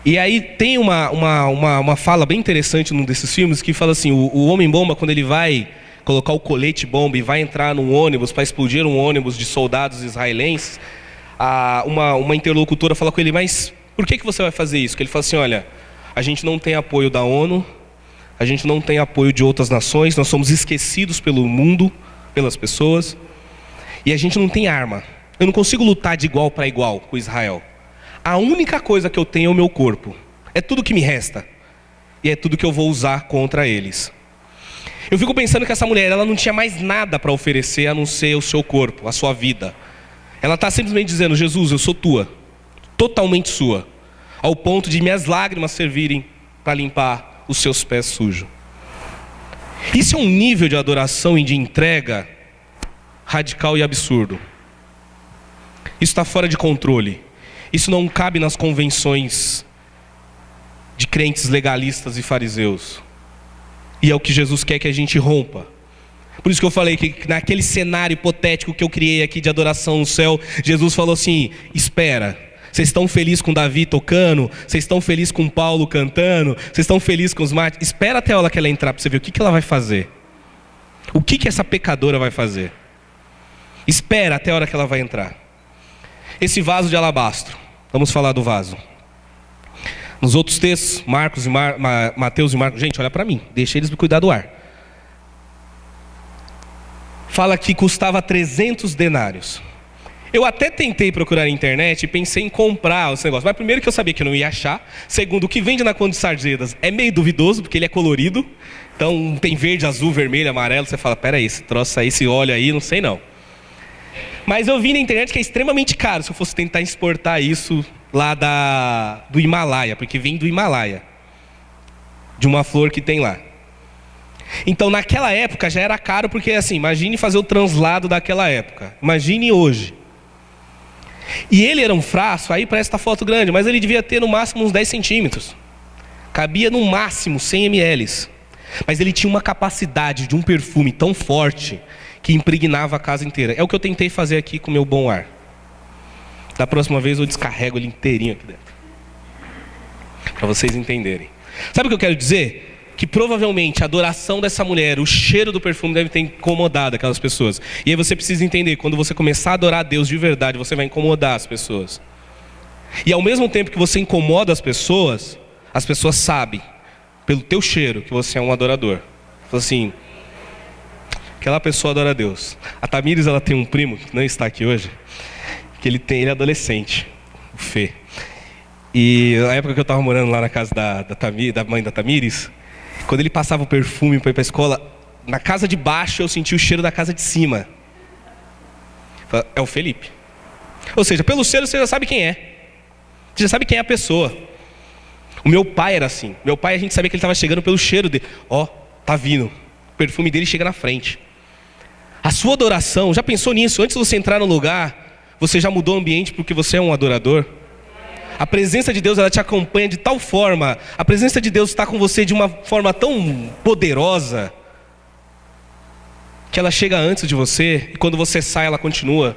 E aí tem uma fala bem interessante num desses filmes que fala assim: o homem-bomba, quando ele vai colocar o colete-bomba e vai entrar num ônibus para explodir um ônibus de soldados israelenses, uma interlocutora fala com ele: mas por que você vai fazer isso? Que ele fala assim: olha, a gente não tem apoio da ONU, a gente não tem apoio de outras nações, nós somos esquecidos pelo mundo, pelas pessoas, e a gente não tem arma. Eu não consigo lutar de igual para igual com Israel. A única coisa que eu tenho é o meu corpo. É tudo que me resta. E é tudo que eu vou usar contra eles. Eu fico pensando que essa mulher, ela não tinha mais nada para oferecer a não ser o seu corpo, a sua vida. Ela está simplesmente dizendo: Jesus, eu sou tua, totalmente sua, ao ponto de minhas lágrimas servirem para limpar os seus pés sujos. Isso é um nível de adoração e de entrega radical e absurdo. Isso está fora de controle. Isso não cabe nas convenções de crentes legalistas e fariseus. E é o que Jesus quer que a gente rompa. Por isso que eu falei que naquele cenário hipotético que eu criei aqui de adoração no céu, Jesus falou assim: espera, vocês estão felizes com Davi tocando? Vocês estão felizes com Paulo cantando? Vocês estão felizes com os mártires? Espera até a hora que ela entrar para você ver o que ela vai fazer. O que essa pecadora vai fazer? Espera até a hora que ela vai entrar. Esse vaso de alabastro, vamos falar do vaso. Nos outros textos, Marcos e Mateus e Marcos, gente, olha para mim, deixa eles me cuidar do ar. Fala que custava 300 denários. Eu até tentei procurar na internet e pensei em comprar esse negócio. Mas primeiro que eu sabia que eu não ia achar. Segundo, o que vende na Conde de Sarzedas é meio duvidoso, porque ele é colorido. Então tem verde, azul, vermelho, amarelo. Você fala: peraí, esse troço aí, esse óleo aí, não sei não. Mas eu vi na internet que é extremamente caro se eu fosse tentar exportar isso lá do Himalaia, porque vem do Himalaia, de uma flor que tem lá. Então naquela época já era caro, porque assim, imagine fazer o translado daquela época, imagine hoje. E ele era um frasco, aí parece essa foto grande, mas ele devia ter no máximo uns 10 centímetros. Cabia no máximo 100 ml. Mas ele tinha uma capacidade de um perfume tão forte que impregnava a casa inteira. É o que eu tentei fazer aqui com o meu bom ar. Da próxima vez eu descarrego ele inteirinho aqui dentro, para vocês entenderem. Sabe o que eu quero dizer? Que provavelmente a adoração dessa mulher, o cheiro do perfume deve ter incomodado aquelas pessoas. E aí você precisa entender, quando você começar a adorar a Deus de verdade, você vai incomodar as pessoas. E ao mesmo tempo que você incomoda as pessoas sabem, pelo teu cheiro, que você é um adorador. Fala assim: aquela pessoa adora a Deus. A Tamires, ela tem um primo, que não está aqui hoje, que ele é adolescente, o Fê. E na época que eu estava morando lá na casa da mãe da Tamires, quando ele passava o perfume para ir para a escola, na casa de baixo eu senti o cheiro da casa de cima. É o Felipe. Ou seja, pelo cheiro você já sabe quem é. Você já sabe quem é a pessoa. O meu pai era assim. Meu pai, a gente sabia que ele estava chegando pelo cheiro dele. Tá vindo. O perfume dele chega na frente. A sua adoração, já pensou nisso? Antes de você entrar no lugar, você já mudou o ambiente porque você é um adorador? A presença de Deus, ela te acompanha de tal forma, a presença de Deus está com você de uma forma tão poderosa, que ela chega antes de você, e quando você sai, ela continua.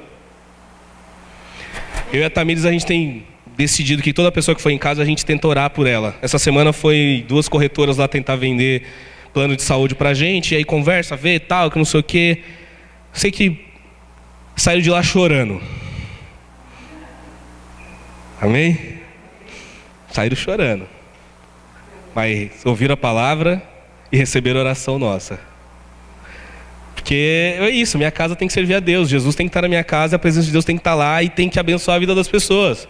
Eu e a Tamires, a gente tem decidido que toda pessoa que foi em casa, a gente tenta orar por ela. Essa semana foi 2 corretoras lá tentar vender plano de saúde pra gente, e aí conversa, vê tal, que não sei o quê. Sei que saiu de lá chorando. Amém? Saíram chorando. Mas ouviram a palavra e receberam a oração nossa. Porque é isso, minha casa tem que servir a Deus. Jesus tem que estar na minha casa, a presença de Deus tem que estar lá e tem que abençoar a vida das pessoas.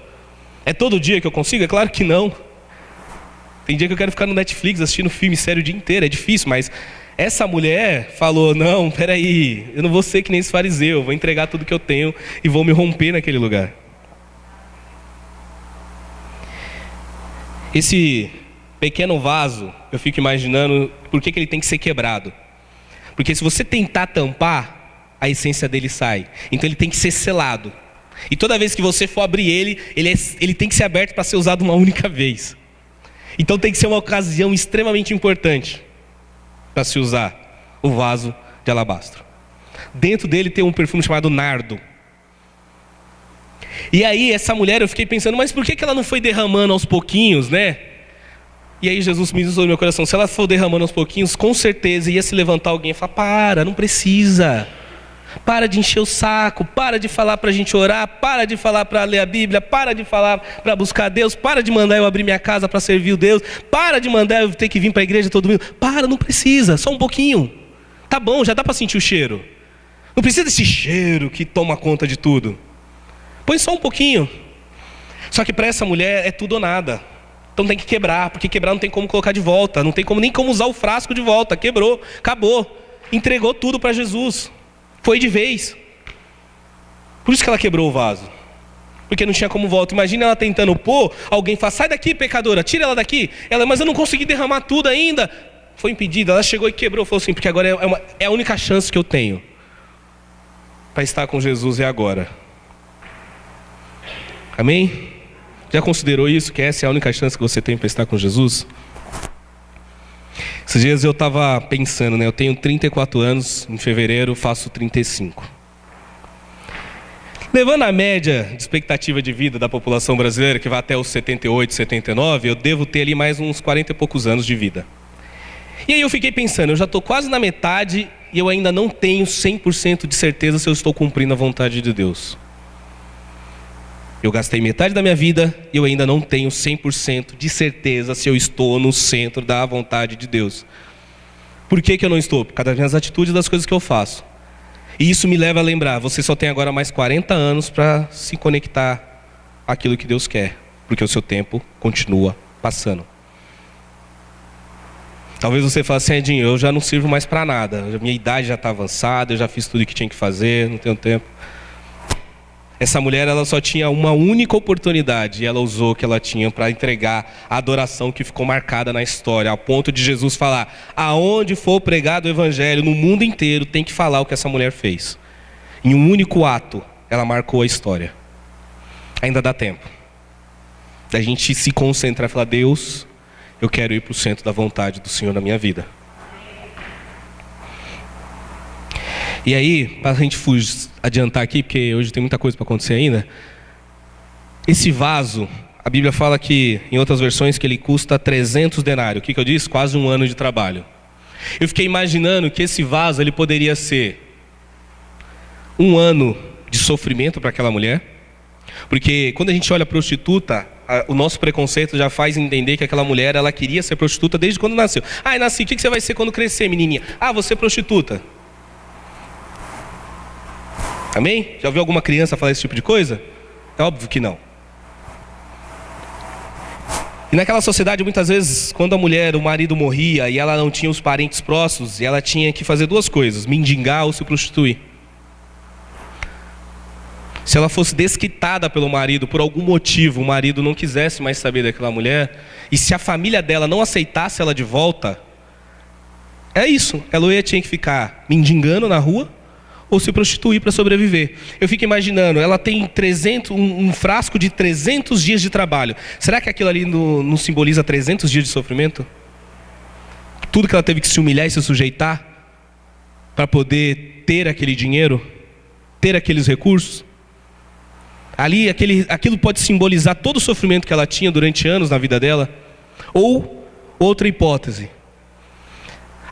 É todo dia que eu consigo? É claro que não. Tem dia que eu quero ficar no Netflix assistindo filme sério o dia inteiro, é difícil, mas essa mulher falou, não, peraí, eu não vou ser que nem esse fariseu, eu vou entregar tudo que eu tenho e vou me romper naquele lugar. Esse pequeno vaso, eu fico imaginando por que ele tem que ser quebrado. Porque se você tentar tampar, a essência dele sai. Então ele tem que ser selado. E toda vez que você for abrir ele tem que ser aberto para ser usado uma única vez. Então tem que ser uma ocasião extremamente importante para se usar o vaso de alabastro. Dentro dele tem um perfume chamado nardo. E aí essa mulher, eu fiquei pensando, mas por que ela não foi derramando aos pouquinhos, né? E aí Jesus me disse no meu coração, se ela for derramando aos pouquinhos, com certeza ia se levantar alguém e falar, não precisa. Para de encher o saco, para de falar para a gente orar, para de falar para ler a Bíblia, para de falar para buscar Deus, para de mandar eu abrir minha casa para servir o Deus, para de mandar eu ter que vir para a igreja todo mundo. Para, não precisa, só um pouquinho. Tá bom, já dá para sentir o cheiro. Não precisa desse cheiro que toma conta de tudo. Põe só um pouquinho. Só que para essa mulher é tudo ou nada. Então tem que quebrar, porque quebrar não tem como colocar de volta, não tem como, nem como usar o frasco de volta. Quebrou, acabou, entregou tudo para Jesus. Foi de vez. Por isso que ela quebrou o vaso. Porque não tinha como volta. Imagina ela tentando pôr, alguém fala, sai daqui pecadora, tira ela daqui. Ela, mas eu não consegui derramar tudo ainda. Foi impedida, ela chegou e quebrou. Falou assim, porque agora é a única chance que eu tenho para estar com Jesus, é agora. Amém? Já considerou isso, que essa é a única chance que você tem para estar com Jesus? Esses dias eu estava pensando, né? Eu tenho 34 anos, em fevereiro faço 35. Levando a média de expectativa de vida da população brasileira, que vai até os 78, 79, eu devo ter ali mais uns 40 e poucos anos de vida. E aí eu fiquei pensando, eu já estou quase na metade e eu ainda não tenho 100% de certeza se eu estou cumprindo a vontade de Deus. Eu gastei metade da minha vida e eu ainda não tenho 100% de certeza se eu estou no centro da vontade de Deus. Por que eu não estou? Por causa das minhas atitudes e das coisas que eu faço. E isso me leva a lembrar, você só tem agora mais 40 anos para se conectar àquilo que Deus quer. Porque o seu tempo continua passando. Talvez você fale assim, Edinho, eu já não sirvo mais para nada. Minha idade já está avançada, eu já fiz tudo o que tinha que fazer, não tenho tempo. Essa mulher, ela só tinha uma única oportunidade e ela usou o que ela tinha para entregar a adoração que ficou marcada na história, ao ponto de Jesus falar, aonde for pregado o evangelho, no mundo inteiro, tem que falar o que essa mulher fez. Em um único ato, ela marcou a história. Ainda dá tempo da gente se concentrar e falar, Deus, eu quero ir para o centro da vontade do Senhor na minha vida. E aí, para a gente adiantar aqui, porque hoje tem muita coisa para acontecer ainda. Esse vaso, a Bíblia fala que, em outras versões, que ele custa 300 denários. O que eu disse? Quase um ano de trabalho. Eu fiquei imaginando que esse vaso, ele poderia ser um ano de sofrimento para aquela mulher. Porque quando a gente olha a prostituta, o nosso preconceito já faz entender que aquela mulher, ela queria ser prostituta desde quando nasceu. Ah, nasci, o que você vai ser quando crescer, menininha? Ah, vou ser prostituta. Amém? Já ouviu alguma criança falar esse tipo de coisa? É óbvio que não. E naquela sociedade, muitas vezes, quando o marido morria e ela não tinha os parentes próximos, e ela tinha que fazer duas coisas, mendigar ou se prostituir. Se ela fosse desquitada pelo marido, por algum motivo, o marido não quisesse mais saber daquela mulher, e se a família dela não aceitasse ela de volta, é isso, ela tinha que ficar mendigando na rua, ou se prostituir para sobreviver. Eu fico imaginando, ela tem um frasco de 300 dias de trabalho. Será que aquilo ali não simboliza 300 dias de sofrimento? Tudo que ela teve que se humilhar e se sujeitar para poder ter aquele dinheiro, ter aqueles recursos. Ali, aquilo pode simbolizar todo o sofrimento que ela tinha durante anos na vida dela. Ou, outra hipótese,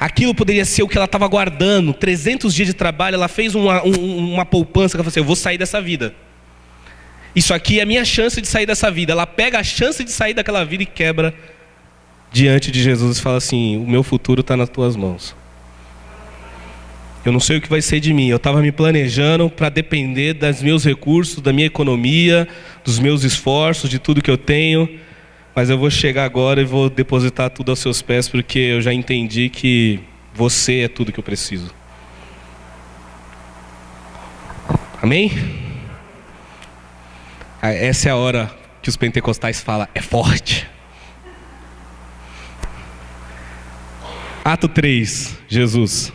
aquilo poderia ser o que ela estava guardando, 300 dias de trabalho, ela fez uma poupança, ela falou assim, eu vou sair dessa vida. Isso aqui é a minha chance de sair dessa vida. Ela pega a chance de sair daquela vida e quebra diante de Jesus e fala assim, o meu futuro está nas tuas mãos. Eu não sei o que vai ser de mim, eu estava me planejando para depender dos meus recursos, da minha economia, dos meus esforços, de tudo que eu tenho. Mas eu vou chegar agora e vou depositar tudo aos seus pés, porque eu já entendi que você é tudo que eu preciso. Amém? Essa é a hora que os pentecostais falam, é forte. Ato 3, Jesus.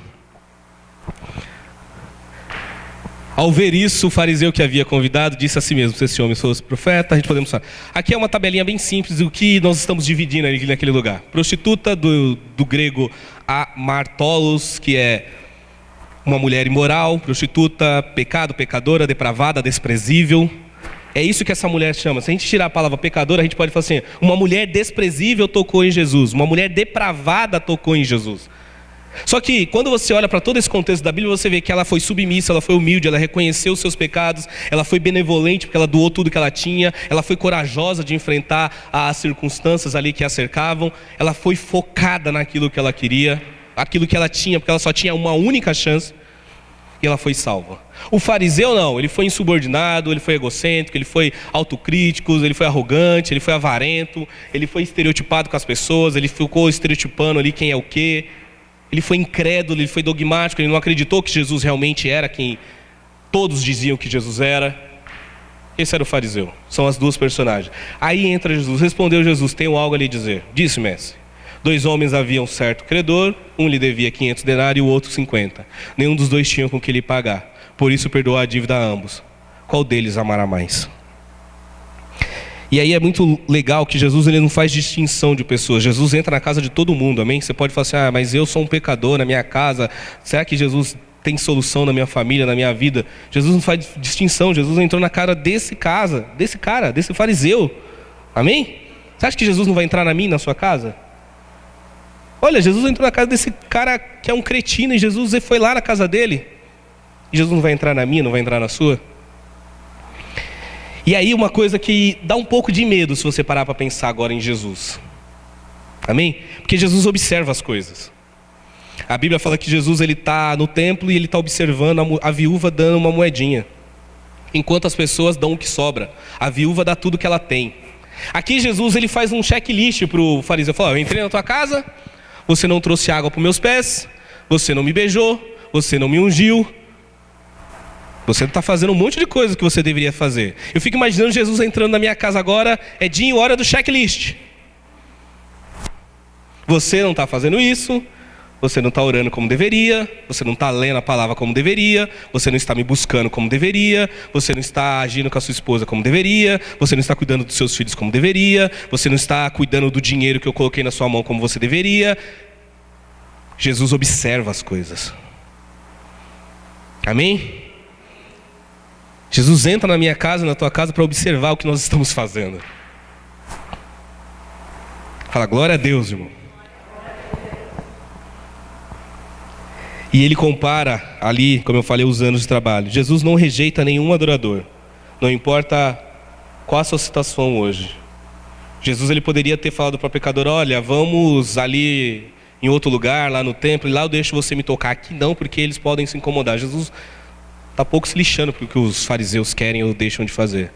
Ao ver isso, o fariseu que havia convidado disse a si mesmo, se esse homem fosse profeta, a gente podemos falar. Aqui é uma tabelinha bem simples do que nós estamos dividindo ali naquele lugar. Prostituta, do grego amartolos, que é uma mulher imoral. Prostituta, pecado, pecadora, depravada, desprezível. É isso que essa mulher chama. Se a gente tirar a palavra pecadora, a gente pode falar assim, uma mulher desprezível tocou em Jesus, uma mulher depravada tocou em Jesus. Só que quando você olha para todo esse contexto da Bíblia, você vê que ela foi submissa, ela foi humilde, ela reconheceu os seus pecados, ela foi benevolente porque ela doou tudo que ela tinha, ela foi corajosa de enfrentar as circunstâncias ali que a cercavam, ela foi focada naquilo que ela queria, aquilo que ela tinha, porque ela só tinha uma única chance, e ela foi salva. O fariseu não, ele foi insubordinado, ele foi egocêntrico, ele foi autocrítico, ele foi arrogante, ele foi avarento, ele foi estereotipado com as pessoas, ele ficou estereotipando ali quem é o quê. Ele foi incrédulo, ele foi dogmático, ele não acreditou que Jesus realmente era quem todos diziam que Jesus era. Esse era o fariseu, são as duas personagens. Aí entra Jesus, respondeu Jesus, tenho algo a lhe dizer. Disse, mestre, 2 homens haviam certo credor, um lhe devia 500 denários e o outro 50. Nenhum dos dois tinha com que lhe pagar, por isso perdoou a dívida a ambos. Qual deles amará mais? E aí é muito legal que Jesus ele não faz distinção de pessoas. Jesus entra na casa de todo mundo, amém? Você pode falar assim, mas eu sou um pecador na minha casa. Será que Jesus tem solução na minha família, na minha vida? Jesus não faz distinção. Jesus entrou na cara desse fariseu. Amém? Você acha que Jesus não vai entrar na minha, na sua casa? Olha, Jesus entrou na casa desse cara que é um cretino e Jesus foi lá na casa dele. E Jesus não vai entrar na minha, não vai entrar na sua? E aí uma coisa que dá um pouco de medo se você parar para pensar agora em Jesus. Amém? Porque Jesus observa as coisas. A Bíblia fala que Jesus ele está no templo e ele está observando a viúva dando uma moedinha. Enquanto as pessoas dão o que sobra. A viúva dá tudo que ela tem. Aqui Jesus ele faz um checklist para o fariseu. Fala, eu entrei na tua casa, você não trouxe água para os meus pés, você não me beijou, você não me ungiu. Você está fazendo um monte de coisa que você deveria fazer. Eu fico imaginando Jesus entrando na minha casa agora, é dia e hora do checklist. Você não está fazendo isso, você não está orando como deveria, você não está lendo a palavra como deveria, você não está me buscando como deveria, você não está agindo com a sua esposa como deveria, você não está cuidando dos seus filhos como deveria, você não está cuidando do dinheiro que eu coloquei na sua mão como você deveria. Jesus observa as coisas. Amém? Jesus entra na minha casa, na tua casa, para observar o que nós estamos fazendo. Fala, glória a Deus, irmão. E ele compara ali, como eu falei, os anos de trabalho. Jesus não rejeita nenhum adorador. Não importa qual a sua situação hoje. Jesus ele poderia ter falado para o pecador, olha, vamos ali em outro lugar, lá no templo, e lá eu deixo você me tocar. Aqui não, porque eles podem se incomodar. Jesus está pouco se lixando para o que os fariseus querem ou deixam de fazer.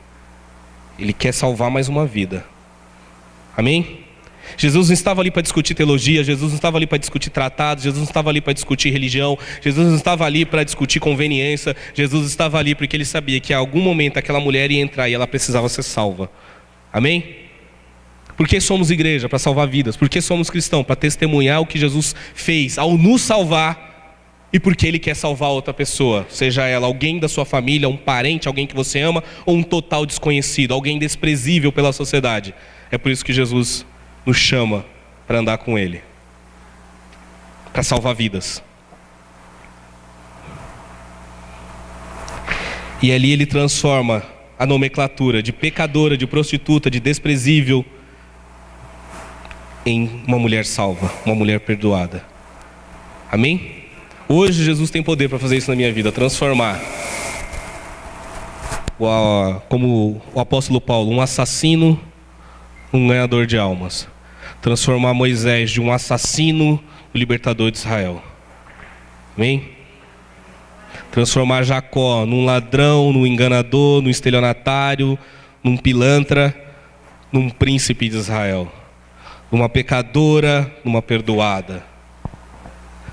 Ele quer salvar mais uma vida. Amém? Jesus não estava ali para discutir teologia, Jesus não estava ali para discutir tratados, Jesus não estava ali para discutir religião, Jesus não estava ali para discutir conveniência, Jesus estava ali porque ele sabia que em algum momento aquela mulher ia entrar e ela precisava ser salva. Amém? Por que somos igreja? Para salvar vidas. Por que somos cristãos? Para testemunhar o que Jesus fez ao nos salvar. E porque Ele quer salvar outra pessoa, seja ela alguém da sua família, um parente, alguém que você ama, ou um total desconhecido, alguém desprezível pela sociedade. É por isso que Jesus nos chama para andar com Ele, para salvar vidas. E ali Ele transforma a nomenclatura de pecadora, de prostituta, de desprezível, em uma mulher salva, uma mulher perdoada. Amém? Hoje Jesus tem poder para fazer isso na minha vida, transformar, como o apóstolo Paulo, um assassino, um ganhador de almas. Transformar Moisés de um assassino, no libertador de Israel. Amém? Transformar Jacó num ladrão, num enganador, num estelionatário, num pilantra. num príncipe de Israel, numa pecadora, numa perdoada.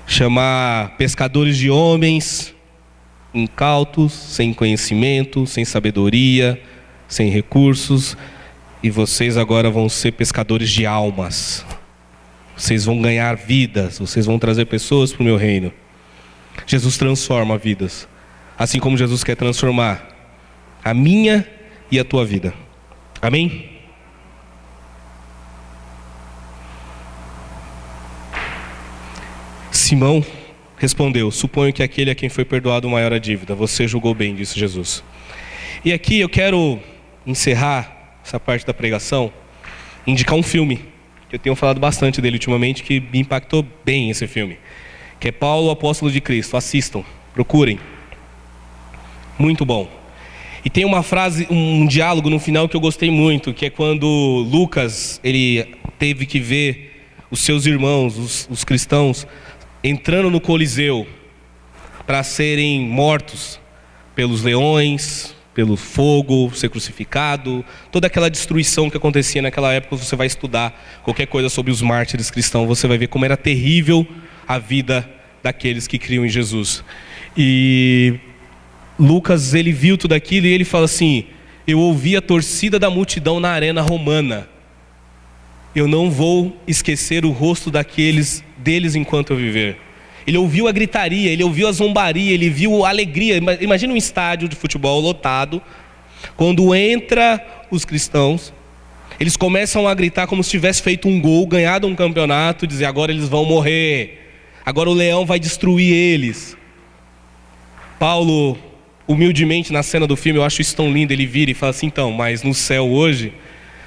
Chamar pescadores de homens incautos, sem conhecimento, sem sabedoria, sem recursos, e vocês agora vão ser pescadores de almas. Vocês vão ganhar vidas, vocês vão trazer pessoas para o meu reino. Jesus transforma vidas, assim como Jesus quer transformar a minha e a tua vida. Amém? Simão respondeu: suponho que aquele a quem foi perdoado maior a dívida. Você julgou bem, disse Jesus. E aqui eu quero encerrar essa parte da pregação, indicar um filme, que eu tenho falado bastante dele ultimamente, que me impactou bem esse filme, que é Paulo, Apóstolo de Cristo. Assistam, procurem. Muito bom. E tem uma frase, um diálogo no final que eu gostei muito, que é quando Lucas, ele teve que ver os seus irmãos, os cristãos, entrando no Coliseu para serem mortos pelos leões, pelo fogo, ser crucificado, toda aquela destruição que acontecia naquela época. Você vai estudar qualquer coisa sobre os mártires cristãos, você vai ver como era terrível a vida daqueles que criam em Jesus. E Lucas, ele viu tudo aquilo e ele fala assim: eu ouvi a torcida da multidão na arena romana. Eu não vou esquecer o rosto deles enquanto eu viver. Ele ouviu a gritaria, ele ouviu a zombaria, ele viu a alegria. Imagina um estádio de futebol lotado, quando entra os cristãos, eles começam a gritar como se tivesse feito um gol, ganhado um campeonato, dizer: agora eles vão morrer, agora o leão vai destruir eles. Paulo, humildemente, na cena do filme, eu acho isso tão lindo, ele vira e fala assim: então, mas no céu hoje,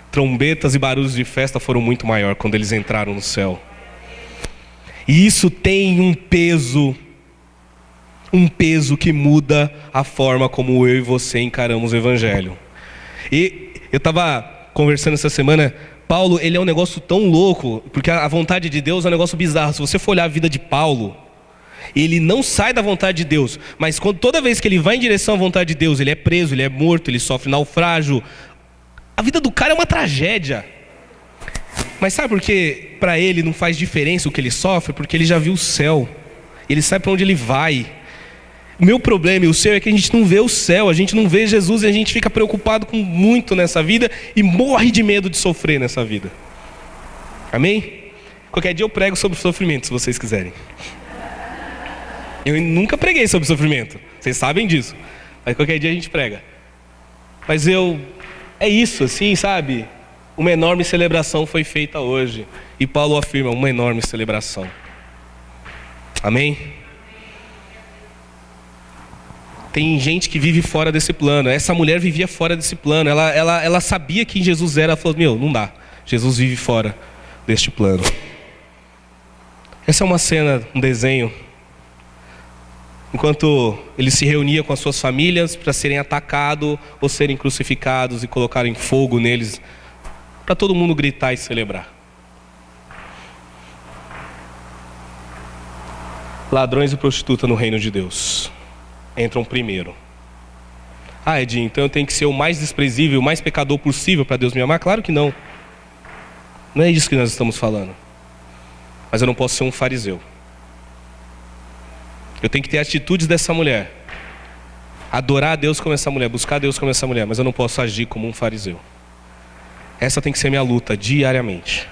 trombetas e barulhos de festa foram muito maior quando eles entraram no céu. E isso tem um peso que muda a forma como eu e você encaramos o Evangelho. E eu estava conversando essa semana, Paulo, ele é um negócio tão louco, porque a vontade de Deus é um negócio bizarro. Se você for olhar a vida de Paulo, ele não sai da vontade de Deus, mas toda vez que ele vai em direção à vontade de Deus, ele é preso, ele é morto, ele sofre naufrágio. A vida do cara é uma tragédia. Mas sabe por que para ele não faz diferença o que ele sofre? Porque ele já viu o céu, ele sabe para onde ele vai. O meu problema e o seu é que a gente não vê o céu, a gente não vê Jesus, e a gente fica preocupado com muito nessa vida e morre de medo de sofrer nessa vida. Amém? Qualquer dia eu prego sobre sofrimento, se vocês quiserem. Eu nunca preguei sobre sofrimento, vocês sabem disso, mas qualquer dia a gente prega. Mas é isso assim, sabe? Uma enorme celebração foi feita hoje, e Paulo afirma: uma enorme celebração. Amém? Tem gente que vive fora desse plano. Essa mulher vivia fora desse plano. Ela sabia quem Jesus era. Ela falou: não dá, Jesus vive fora deste plano. Essa é uma cena, um desenho, enquanto ele se reunia com as suas famílias para serem atacados ou serem crucificados e colocarem fogo neles, para todo mundo gritar e celebrar. Ladrões e prostitutas no reino de Deus entram primeiro. Ah, Edinho, então eu tenho que ser o mais desprezível, o mais pecador possível para Deus me amar? Claro que não. Não é isso que nós estamos falando. Mas eu não posso ser um fariseu. Eu tenho que ter atitudes dessa mulher, adorar a Deus como essa mulher, buscar a Deus como essa mulher, mas eu não posso agir como um fariseu. Essa tem que ser minha luta diariamente.